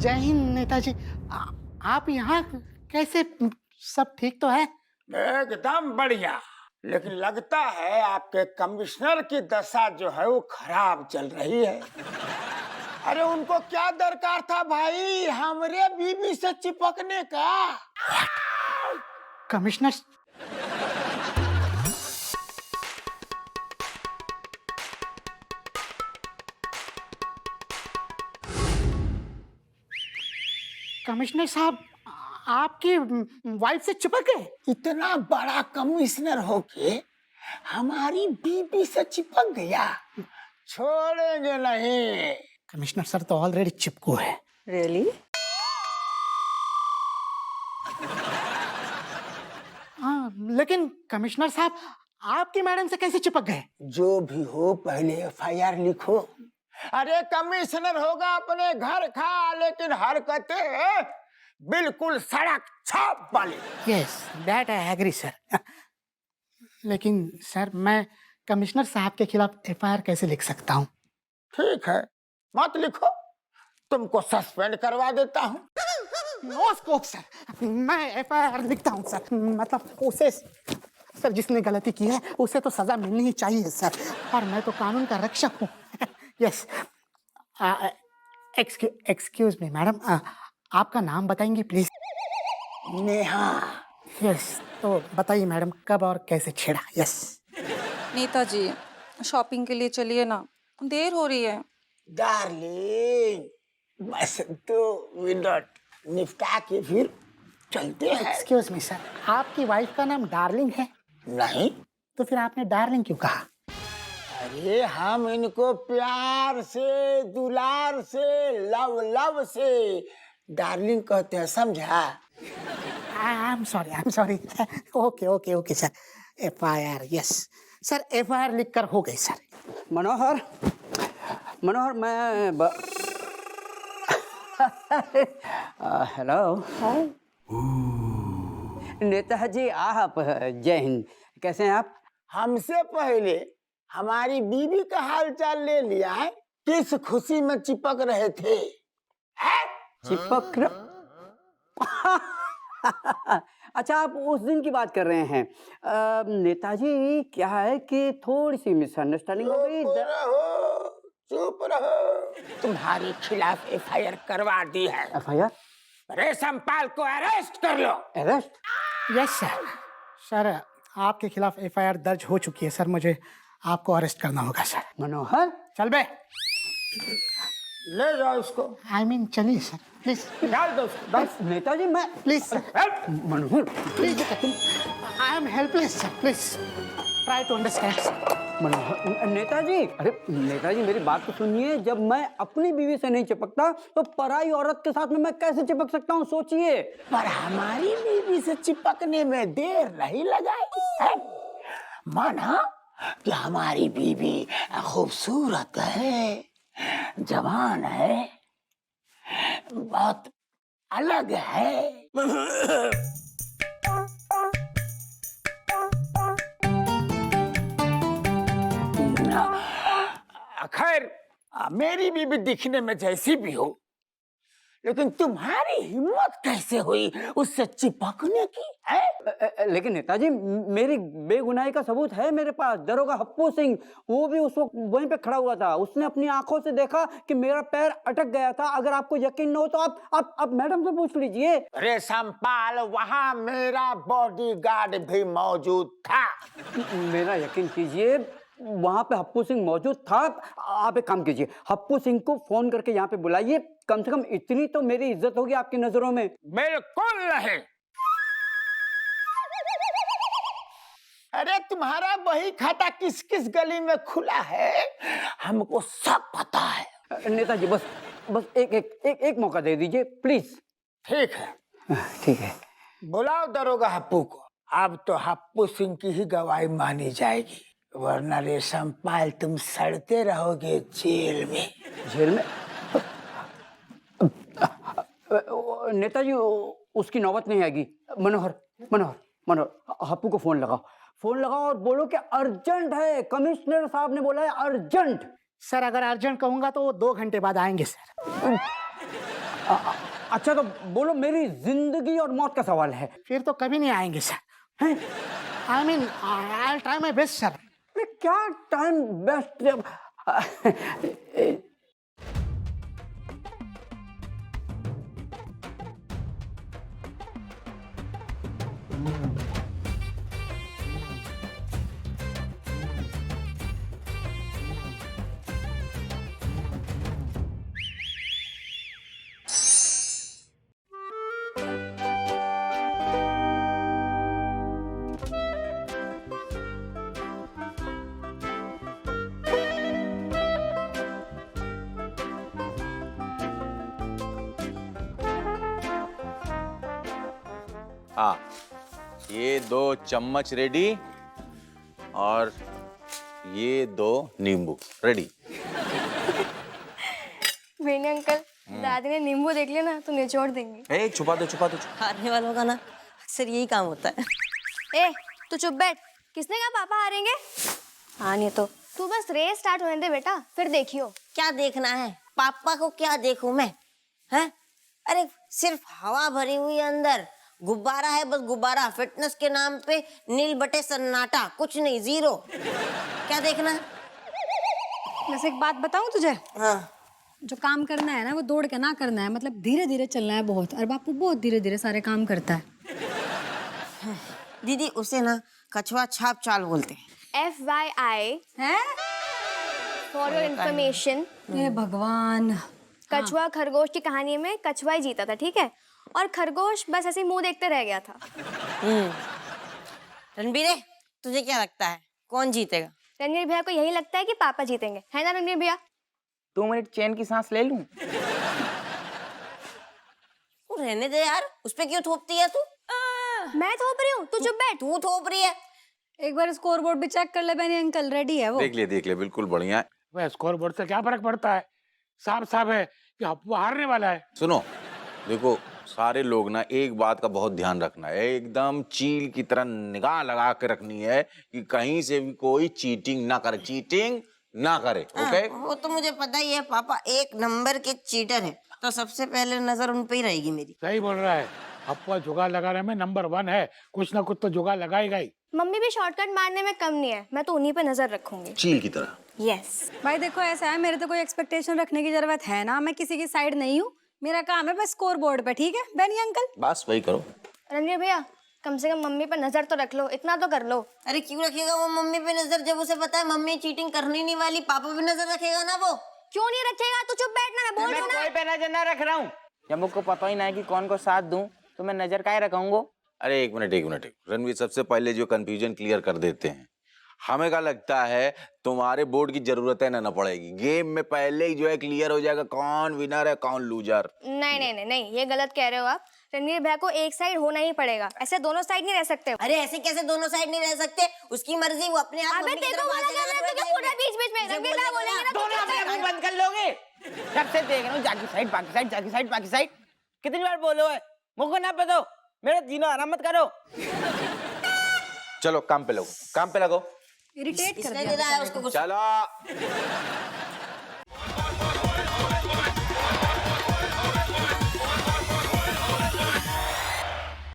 जय हिंद नेताजी। आप यहाँ कैसे? सब ठीक तो है? एकदम बढ़िया। लेकिन लगता है आपके कमिश्नर की दशा जो है वो खराब चल रही है। अरे उनको क्या दरकार था भाई हमरे बीबी से चिपकने का? कमिश्नर कमिश्नर साहब आपकी वाइफ से चिपक गए? इतना बड़ा कमिश्नर होके हमारी बीबी से चिपक गया, छोड़ेंगे नहीं। कमिश्नर सर तो ऑलरेडी चिपकू है। रियली? हाँ, लेकिन कमिश्नर साहब आपकी मैडम से कैसे चिपक गए? जो भी हो पहले एफआईआर लिखो। अरे कमिश्नर होगा अपने घर का, लेकिन हरकतें बिल्कुल सड़क छाप वाली। Yes that I agree sir. लेकिन सर मैं कमिश्नर साहब के खिलाफ एफआईआर कैसे लिख सकता हूँ? ठीक है मत लिखो, तुमको सस्पेंड करवा देता हूँ। नो स्कोप सर, मैं एफआईआर लिखता हूँ सर। मतलब उसे सर जिसने गलती की है उसे तो सजा मिलनी ही चाहिए सर, और मैं तो कानून का रक्षक हूँ। यस एक्सक्यूज मी मैडम, आपका नाम बताएंगी प्लीज? नेहा। यस तो बताइए मैडम कब और कैसे छेड़ा? यस नेताजी शॉपिंग के लिए चलिए ना, देर हो रही है। डार्लिंग बस 2 मिनट निपटा के फिर चलते हैं। एक्सक्यूज मी सर, आपकी वाइफ का नाम डार्लिंग है? नहीं तो फिर आपने डार्लिंग क्यों कहा? अरे हम इनको प्यार से, दुलार से, लव लव से डार्लिंग कहते हैं, समझा? I am sorry. Okay okay okay sir. FIR yes sir, FIR लिख कर हो गई सर। मनोहर मैं हेलो नेताजी आप जय हिंद, कैसे हैं आप? हमसे पहले हमारी बीवी का हालचाल ले लिया है। किस खुशी में चिपक रहे थे? चिपक अच्छा आप उस दिन की बात कर रहे हैं। नेताजी क्या है कि थोड़ी सी मिसअंडरस्टैंडिंग हो गई। चुप रहो। तुम्हारे खिलाफ एफआईआर करवा दी है। एफआईआर? रेशमपाल को अरेस्ट कर लो। अरेस्ट? Yes sir. सर आपके खिलाफ एफआईआर दर्ज हो चुकी है सर, मुझे आपको अरेस्ट करना होगा सर। मनोहर चल बे। ले जाओ उसको। आई मीन चलिए सर प्लीज। डाल दो उसको। बस नेताजी मैं please sir, Manohar please I am helpless sir, please try to understand. Manohar नेताजी, अरे नेताजी मेरी बात तो सुनिए। जब मैं अपनी बीवी से नहीं चिपकता तो पराई औरत के साथ में मैं कैसे चिपक सकता हूँ, सोचिए। पर हमारी बीवी से चिपकने में देर नहीं लगाई। माना कि हमारी बीवी खूबसूरत है, जवान है, बहुत अलग है। खैर मेरी बीवी दिखने में जैसी भी हो, लेकिन तुम्हारी हिम्मत कैसे हुई उससे चिपकने की है? लेकिन नेताजी मेरी बेगुनाही का सबूत है मेरे पास। दरोगा हप्पू सिंह वो भी उस वक्त वहीं पे खड़ा हुआ था। उसने अपनी आंखों से देखा कि मेरा पैर अटक गया था। अगर आपको यकीन न हो तो आप मैडम से पूछ लीजिए। रेशमपाल वहां मेरा बॉडीगार्ड भी मौजूद था। मेरा यकीन कीजिए वहां पे हप्पू सिंह मौजूद था। आप एक काम कीजिए, हप्पू सिंह को फोन करके यहाँ पे बुलाइए। कम से कम इतनी तो मेरी इज्जत होगी आपकी नजरों में। बिल्कुल नहीं। अरे तुम्हारा बही खाता किस किस गली में खुला है हमको सब पता है। नेताजी बस एक मौका दे दीजिए प्लीज। ठीक है ठीक है, बुलाओ दरोगा हप्पू को। अब तो हप्पू सिंह की ही गवाही मानी जाएगी, वरना रेशमपाल तुम सड़ते रहोगे जेल में। जेल में? नेताजी उसकी नौबत नहीं आएगी। मनोहर हप्पू को फोन लगाओ और बोलो कि अर्जेंट है। कमिश्नर साहब ने बोला है अर्जेंट। सर अगर अर्जेंट कहूंगा तो वो 2 घंटे बाद आएंगे सर। अच्छा तो बोलो, मेरी जिंदगी और मौत का सवाल है। फिर तो कभी नहीं आएंगे sir. I mean I try my best sir. अरे क्या टाइम बेस्ट। हाँ, ये 2 चम्मच रेडी और ये 2 नींबू रेडी। वेनी अंकल, दादी ने नींबू देख लिया ना तो निचोड़ देंगे। ए छुपा दो छुपा दो। हारने वालों का ना अक्सर यही काम होता है। ए, तू चुप बैठ। किसने कहा पापा हारेंगे? हाँ नहीं तो तू बस रेस स्टार्ट होने दे बेटा, फिर देखियो। क्या देखना है? पापा को क्या देखूं मैं? हैं? अरे सिर्फ हवा भरी हुई है अंदर, गुब्बारा है बस गुब्बारा। फिटनेस के नाम पे नील बटे सन्नाटा, कुछ नहीं, जीरो। क्या देखना है? वैसे एक बात बताऊं तुझे, हाँ। जो काम करना है ना वो दौड़ के ना करना है, मतलब धीरे धीरे चलना है बहुत। और बापू बहुत धीरे धीरे सारे काम करता है। दीदी उसे ना कछुआ छाप चाल बोलते हैं। FYI हैं? फॉर योर इंफॉर्मेशन, हे भगवान। कछुआ खरगोश की कहानी में कछुआ ही जीता था, ठीक है? और खरगोश बस ऐसे ही मुंह देखते रह गया था। रणबीरे, तुझे क्या लगता है कौन जीतेगा? रणवीर भैया को यही लगता है कि पापा जीतेंगे, है ना रणवीर भैया? 2 मिनट चैन की सांस ले लूं? रहने दे यार, उस पे क्यों थोपती है तू? मैं थोप रही हूँ, तू चुप बैठ। तू थोप रही है। एक बार स्कोर बोर्ड भी चेक कर ले बहनी अंकल, रेडी है वो। देख ले बिल्कुल बढ़िया है। वह स्कोर बोर्ड से क्या फर्क पड़ता है? साफ साफ है कि वो हारने वाला है। सुनो, देखो सारे लोग ना एक बात का बहुत ध्यान रखना है, एकदम चील की तरह निगाह लगा के रखनी है कि कहीं से भी कोई चीटिंग ना करे, चीटिंग ना करे। ओके? वो तो मुझे पता ही है, पापा 1 नंबर के चीटर है, तो सबसे पहले नजर उन पे ही रहेगी मेरी। सही बोल रहा है, अप्पा जुगाड़ लगाने में नंबर 1 है, कुछ ना कुछ तो जुगाड़ लगाएगा ही। मम्मी भी शॉर्टकट मारने में कम नहीं है, मैं तो उन्हीं पे नजर रखूंगी। चील की तरह। यस। भाई देखो ऐसा है, मेरे तो कोई एक्सपेक्टेशन रखने की जरूरत है ना, मैं किसी की साइड नहीं हूँ। मेरा काम है बस स्कोर बोर्ड पे, ठीक है बहनी अंकल? बस वही करो। रणवीर भैया, कम से कम मम्मी पर नजर तो रख लो, इतना तो कर लो। अरे क्यों रखेगा वो मम्मी पे नजर, जब उसे पता है मम्मी चीटिंग करनी नहीं वाली? पापा पे नजर रखेगा ना वो। क्यों नहीं रखेगा? तू चुप बैठना, मैं बोल रही हूँ कोई ना। पे नजर ना रख रहा हूँ। जब मुझको पता ही ना है कि कौन को साथ दूं तो मैं नजर काहे रखूंगा? अरे एक मिनट रणवीर, सबसे पहले जो कंफ्यूजन क्लियर कर देते हैं। हमें क्या लगता है तुम्हारे बोर्ड की जरूरत है ना पड़ेगी, गेम में पहले ही जो है क्लियर हो जाएगा कौन विनर है कौन लूजर। नहीं, ये गलत कह रहे हो आप। रणवीर भैया को एक साइड होना ही पड़ेगा, ऐसे दोनों साइड नहीं रह सकते। अरे ऐसे कैसे दोनों साइड नहीं रह सकते? उसकी मर्जी, वो अपने आप। अबे तेरे को बोला क्या? मैं तो बोल रहा बीच में रणवीर भैया बोलेंगे ना। दोनों अपने मुंह बंद कर लोगे? जब से देख रहा हूँ जाकी साइड बाकी साइड, जाकी साइड बाकी साइड, कितनी बार बोलो है? मुझको ना बताओ, मेरे जीना आराम मत करो। चलो काम पे लगो, काम पे लगो। इरिटेट कर इसने दिया दिलाया उसको कुछ। चलो